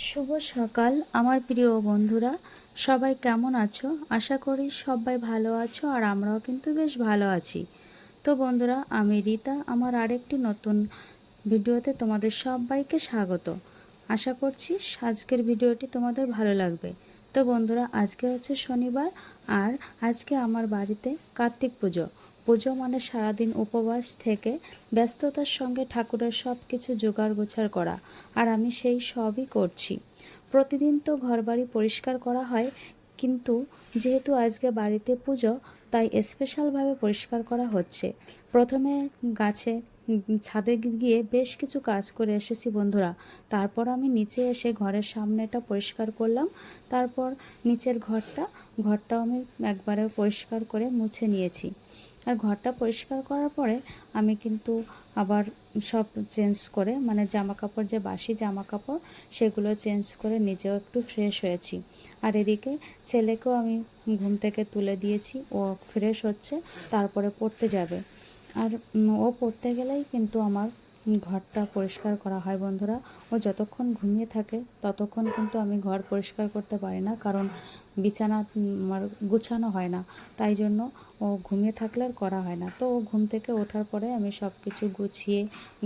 শুভ সকাল আমার প্রিয় বন্ধুরা, সবাই কেমন আছো? আশা করি সবাই ভালো আছো আর আমরাও কিন্তু বেশ ভালো আছি। তো বন্ধুরা, আমি রীতা, আমার আরেকটি নতুন ভিডিওতে তোমাদের সবাইকে স্বাগত। আশা করছি আজকের ভিডিওটি তোমাদের ভালো লাগবে। তো বন্ধুরা, আজকে হচ্ছে শনিবার আর আজকে আমার বাড়িতে কার্তিক পুজো। পুজো মানে সারাদিন উপবাস থেকে ব্যস্ততার সঙ্গে ঠাকুরের সব কিছু জোগাড় গোছাড় করা, আর আমি সেই সবই করছি। প্রতিদিন তো ঘরবাড়ি পরিষ্কার করা হয়, কিন্তু যেহেতু আজকে বাড়িতে পুজো, তাই স্পেশালভাবে পরিষ্কার করা হচ্ছে। প্রথমে গাছে ছাদে গিয়ে বেশ কিছু কাজ করে এসেছি বন্ধুরা। তারপর আমি নিচে এসে ঘরের সামনেটা পরিষ্কার করলাম। তারপর নিচের ঘরটাও আমি একবারে পরিষ্কার করে মুছে নিয়েছি। আর ঘরটা পরিষ্কার করার পরে আমি কিন্তু আবার সব চেঞ্জ করে, মানে জামা কাপড়, যে বাসি জামা কাপড়, সেগুলো চেঞ্জ করে নিজেও একটু ফ্রেশ হয়েছি। আর এদিকে ছেলেকেও আমি ঘুম থেকে তুলে দিয়েছি, ও ফ্রেশ হচ্ছে, তারপরে পড়তে যাবে। আর ও পড়তে গেলেই কিন্তু আমার ঘরটা পরিষ্কার করা হয় বন্ধুরা। ও যতক্ষণ ঘুমিয়ে থাকে ততক্ষণ কিন্তু আমি ঘর পরিষ্কার করতে পারি না, কারণ বিছানা আমার গুছানো হয় না। তাই জন্য ও ঘুমিয়ে থাকলে আর করা হয় না। তো ও ঘুম থেকে ওঠার পরে আমি সব কিছু গুছিয়ে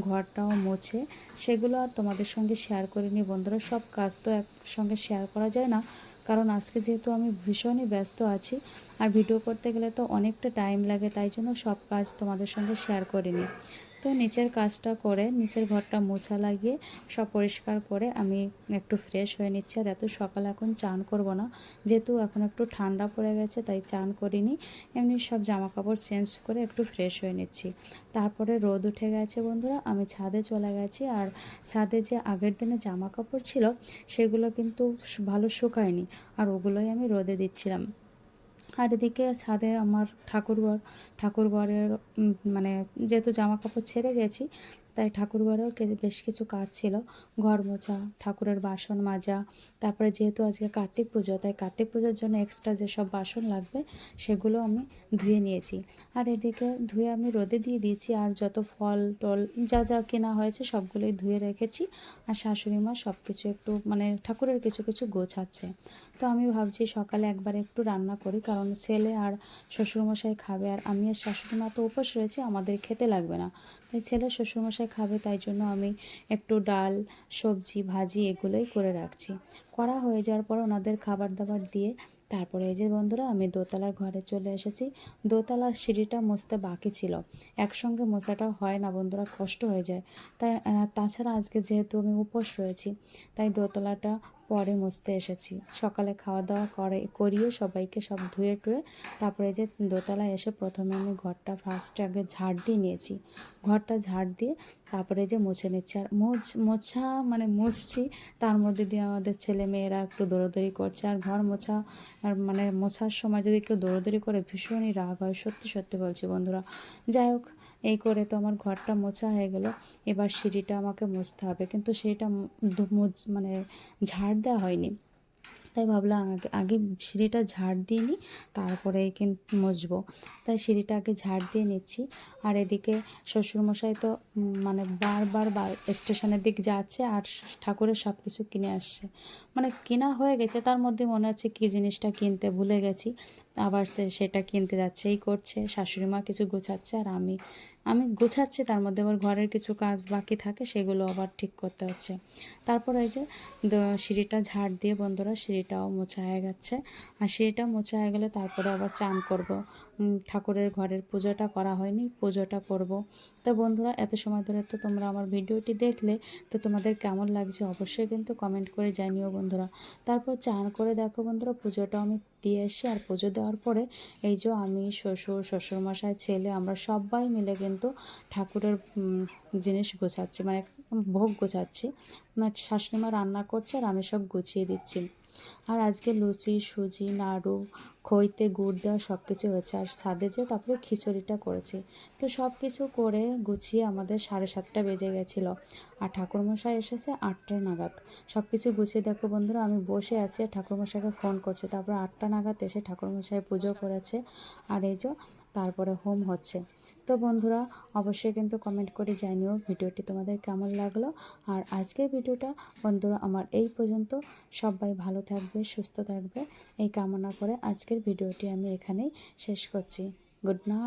ঘরটাও মুছে সেগুলো আর তোমাদের সঙ্গে শেয়ার করিনি বন্ধুরা। সব কাজ তো একসঙ্গে শেয়ার করা যায় না, কারণ আজকে যেহেতু আমি ভীষণই ব্যস্ত আছি আর ভিডিও করতে গেলে তো অনেকটা টাইম লাগে, তাই জন্য সব কাজ তোমাদের সঙ্গে শেয়ার করিনি। তো নিচের কাজটা করে, নিচের ঘরটা মোছা লাগিয়ে সব পরিষ্কার করে আমি একটু ফ্রেশ হয়ে নিচ্ছি। আর এত সকালে এখন চান করব না, যেহেতু এখন একটু ঠান্ডা পড়ে গেছে, তাই চান করিনি। এমনি সব জামা কাপড় চেঞ্জ করে একটু ফ্রেশ হয়ে নিচ্ছি। তারপরে রোদ উঠে গেছে বন্ধুরা, আমি ছাদে চলে গেছি। আর ছাদে যে আগের দিনে জামা কাপড় ছিল সেগুলো কিন্তু ভালো শুকায়নি, আর ওগুলোই আমি রোদে দিচ্ছিলাম। আর এদিকে ছাদে আমার ঠাকুরঘরের মানে যেহেতু জামা কাপড় ছেড়ে গেছি, তাই ঠাকুরঘরেও বেশ কিছু কাজ ছিল। ঘর মোছা, ঠাকুরের বাসন মাজা, তারপরে যেহেতু আজকে কার্তিক পুজো, তাই কার্তিক পুজোর জন্য এক্সট্রা যেসব বাসন লাগবে সেগুলো আমি ধুয়ে নিয়েছি। আর এদিকে ধুয়ে আমি রোদে দিয়ে দিয়েছি। আর যত ফল টল যা যা কেনা হয়েছে সবগুলোই ধুয়ে রেখেছি। আর শাশুড়ি মা সব কিছু একটু মানে ঠাকুরের কিছু কিছু গোছাচ্ছে। তো আমি ভাবছি সকালে একবার একটু রান্না করি, কারণ ছেলে আর শ্বশুরমশাই খাবে, আর আমি আর শাশুড়ি মা তো উপোস রয়েছে, আমাদের খেতে লাগবে না। তাই ছেলে শ্বশুরমশাই খাবে, তাই জন্য আমি একটু ডাল, সবজি, ভাজি এগুলোই করে রাখছি। করা হয়ে যাওয়ার পর ওনাদের খাবার দাবার দিয়ে তারপরে এই যে বন্ধুরা, আমি দোতলার ঘরে চলে এসেছি। দোতলার সিঁড়িটা মুছতে বাকি ছিল, একসঙ্গে মোছাটা হয় না বন্ধুরা, কষ্ট হয়ে যায়। তাই তাছাড়া আজকে যেহেতু আমি উপোস রয়েছি, তাই দোতলাটা পরে মুছতে এসেছি। সকালে খাওয়া দাওয়া করিয়ে সবাইকে সব ধুয়ে টুয়ে তারপরে যে দোতলায় এসে প্রথমে আমি ঘরটা ফার্স্টে আগে ঝাড় দিয়ে নিয়েছি। ঘরটা ঝাড় দিয়ে তারপরে যে মুছে নিচ্ছি। আর মোছা মানে মুছছি, তার মধ্যে দিয়ে আমাদের ছেলে মেয়েরা একটু দৌড়াদৌড়ি করছে। আর ঘর মোছা আর মানে মোছার সময় যদি কেউ দৌড়াদৌড়ি করে ভীষণই রাগ হয়, সত্যি সত্যি বলছি বন্ধুরা। যাই হোক, এই করে তো আমার ঘরটা মোছা হয়ে গেল। এবার সিঁড়িটা আমাকে মুছতে হবে, কিন্তু সেইটা মানে ঝাড় দেওয়া হয়নি। তাই ভাবলাম আগে আগে সিঁড়িটা ঝাড় দিয়ে নিই, তারপরে কিন্তু মুছবো। তাই সিঁড়িটা আগে ঝাড় দিয়ে নিচ্ছি। আর এদিকে শ্বশুরমশাই তো মানে বারবার স্টেশনের দিক যাচ্ছে আর ঠাকুরের সব কিছু কিনে আসছে। মানে কেনা হয়ে গেছে, তার মধ্যে মনে হচ্ছে কী জিনিসটা কিনতে ভুলে গেছি, আবার সেটা কিনতে যাচ্ছে, এই করছে। শাশুড়ি মা কিছু গোছাচ্ছে আর আমি আমি গোছাচ্ছি, তার মধ্যে আবার ঘরের কিছু কাজ বাকি থাকে, সেগুলো আবার ঠিক করতে হচ্ছে। তারপর এই যে সিঁড়িটা ঝাড় দিয়ে বন্ধুরা সিঁড়িটাও মোছা হয়ে গেছে। আর সিঁড়িটা মোছা হয়ে গেলে তারপরে আবার চান করব। ঠাকুরের ঘরের পুজোটা করা হয়নি, পুজোটা করব। তো বন্ধুরা, এত সময় ধরে তো তোমরা আমার ভিডিওটি দেখলে, তো তোমাদের কেমন লাগছে অবশ্যই কিন্তু কমেন্ট করে জানিও বন্ধুরা। তারপর চান করে দেখো বন্ধুরা, পুজোটা আমি দিয়ে এসে, আর পুজো দেওয়ার পরে এই যে আমি শ্বশুরমশাই, ছেলে, আমরা সবাই মিলে কিন্তু ঠাকুরের জিনিস গোছাচ্ছি, মানে ভোগ গোছাচ্ছি। আমার শাশুড়ি মা রান্না করছে আর আমি সব গুছিয়ে দিচ্ছি। আর আজকে লুচি, সুজি, নাড়ু, খইতে গুড় দেওয়া সব কিছু হয়েছে, আর সাদে যে তারপরে খিচুড়িটা করেছি। তো সব কিছু করে গুছিয়ে আমাদের 7:30 বেজে গেছিলো, আর ঠাকুরমশাই এসেছে 8টা নাগাদ। সব কিছু গুছিয়ে দেখো বন্ধুরা, আমি বসে আছি ঠাকুরমশাইকে ফোন করছে, তারপর 8টা নাগাদ এসে ঠাকুরমশাই পুজো করেছে। আর এই যে তারপরে হোম হচ্ছে। তো বন্ধুরা অবশ্যই কিন্তু কমেন্ট করে জানিও ভিডিওটি তোমাদের কেমন লাগলো। আর আজকের ভিডিওটা বন্ধুরা আমার এই পর্যন্ত। সবাই ভালো থাকবে, সুস্থ থাকবে এই কামনা করে আজকের ভিডিওটি আমি এখানেই শেষ করছি। Good night.